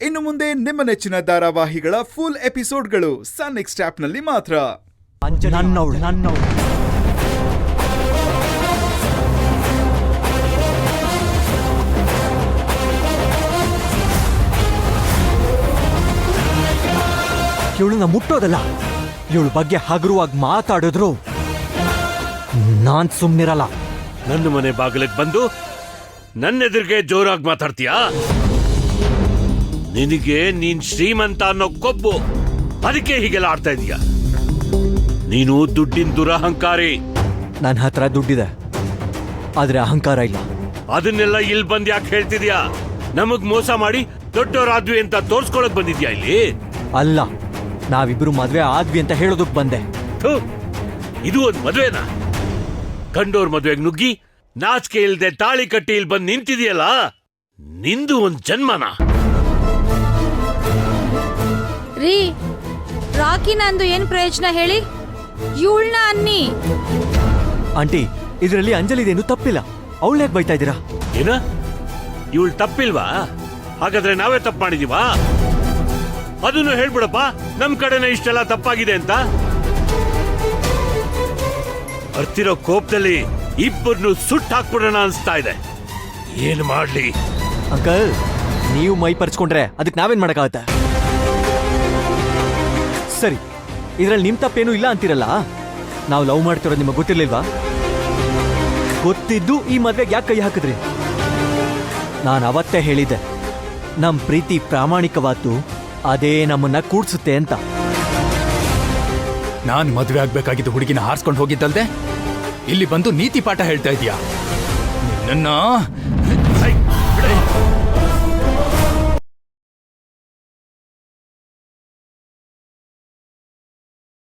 ಇನ್ನು ಮುಂದೆ ನಿಮ್ಮ ನೆಚ್ಚಿನ ಧಾರಾವಾಹಿಗಳ ಫುಲ್ ಎಪಿಸೋಡ್ಗಳು ಸನ್ ನೆಕ್ಸ್ಟ್ ಆಪ್ನಲ್ಲಿ ಮಾತ್ರ. ಇವಳನ್ನ ಮುಟ್ಟೋದಲ್ಲ, ಇವಳ ಬಗ್ಗೆ ಹಗುರವಾಗಿ ಮಾತಾಡಿದ್ರು ನಾನ್ ಸುಮ್ನಿರಲ್ಲ. ನನ್ನ ಮನೆ ಬಾಗಿಲಿಗೆ ಬಂದು ನನ್ನೆದುರಿಗೆ ಜೋರಾಗಿ ಮಾತಾಡ್ತೀಯಾ? ನಿನಗೆ ನೀನ್ ಶ್ರೀಮಂತ ಅನ್ನೋ ಕೊಬ್ಬು, ಅದಕ್ಕೆ ಹೀಗೆಲ್ಲ ಆಡ್ತಾ ಇದೀಯ. ನೀನು ದುಡ್ಡಿನ ದುರಹಂಕಾರಿ. ನನ್ನ ಹತ್ರ ದುಡ್ಡಿದೆ, ಆದ್ರೆ ಅಹಂಕಾರ ಇಲ್ಲ. ಅದನ್ನೆಲ್ಲ ಇಲ್ಲಿ ಬಂದ್ ಯಾಕೆ ಹೇಳ್ತಿದ್ಯಾ? ನಮಗ್ ಮೋಸ ಮಾಡಿ ದೊಡ್ಡವರಾದ್ವಿ ಅಂತ ತೋರ್ಸ್ಕೊಳಕ್ ಬಂದಿದ್ಯಾ ಇಲ್ಲಿ? ಅಲ್ಲ, ನಾವಿಬ್ರು ಮದ್ವೆ ಆದ್ವಿ ಅಂತ ಹೇಳೋದಕ್ ಬಂದೆ. ಇದು ಒಂದ್ ಮದ್ವೆನಾ? ಕಂಡೋರ್ ಮದ್ವೆಗ್ ನುಗ್ಗಿ ನಾಚಿಕೆ ಇಲ್ದೆ ತಾಳಿ ಕಟ್ಟಿ ಇಲ್ಲಿ ಬಂದ್ ನಿಂತಿದೆಯಲ್ಲ, ನಿಂದು ಒಂದ್ ಜನ್ಮನ? ರೀ, ರಾಕಿ ನಂದು ಏನ್ ಪ್ರಯೋಜನ ಹೇಳಿ? ಇವಳನ್ನ ಅನ್ನಿ. ಆಂಟಿ, ಇದರಲ್ಲಿ ಅಂಜಲಿದೇನು ತಪ್ಪಿಲ್ಲ. ಅವಳನ್ಯಾಕ್ ಬೈತಾ ಇದ್ದೀರಾ? ಏನ ಇವಳು ತಪ್ಪಿಲ್ವಾ? ಹಾಗಾದ್ರೆ ನಾವೇ ತಪ್ಪು ಮಾಡಿದೀವಾ? ಅದನ್ನು ಹೇಳ್ಬಿಡಪ್ಪ, ನಮ್ ಕಡೆನೇ ಇಷ್ಟೆಲ್ಲ ತಪ್ಪಾಗಿದೆ ಅಂತ. ಬರ್ತಿರೋ ಕೋಪದಲ್ಲಿ ಇಬ್ಬರನ್ನು ಸುಟ್ಟು ಹಾಕ್ಬಿಡೋಣ ಅನ್ಸ್ತಾ ಇದೆ. ಏನ್ ಮಾಡ್ಲಿ? ಅಂಕಲ್, ನೀವು ಮೈ ಪರ್ಚ್ಕೊಂಡ್ರೆ ಅದಕ್ಕೆ ನಾವೇನ್ ಮಾಡಕ್ಕಾಗತ್ತೆ? ಸರಿ, ಇದ್ರಲ್ಲಿ ನಿಮ್ ತಪ್ಪೇನು ಇಲ್ಲ ಅಂತಿರಲ್ಲ. ನಾವು ಲವ್ ಮಾಡ್ತಿರೋದು ನಿಮಗೆ ಗೊತ್ತಿರ್ಲಿಲ್ವಾ? ಗೊತ್ತಿದ್ದು ಈ ಮದ್ವೆಗೆ ಯಾಕೆ ಕೈ ಹಾಕಿದ್ರಿ? ನಾನು ಅವತ್ತೇ ಹೇಳಿದ್ದೆ, ನಮ್ ಪ್ರೀತಿ ಪ್ರಾಮಾಣಿಕವಾದ್ದು, ಅದೇ ನಮ್ಮನ್ನ ಕೂಡ್ಸುತ್ತೆ ಅಂತ. ನಾನ್ ಮದ್ವೆ ಆಗ್ಬೇಕಾಗಿದ್ದು ಹುಡುಗಿನ ಹಾರಿಸ್ಕೊಂಡು ಹೋಗಿದ್ದಲ್ದೆ ಇಲ್ಲಿ ಬಂದು ನೀತಿ ಪಾಠ ಹೇಳ್ತಾ ಇದೀಯಾ? ನನ್ನ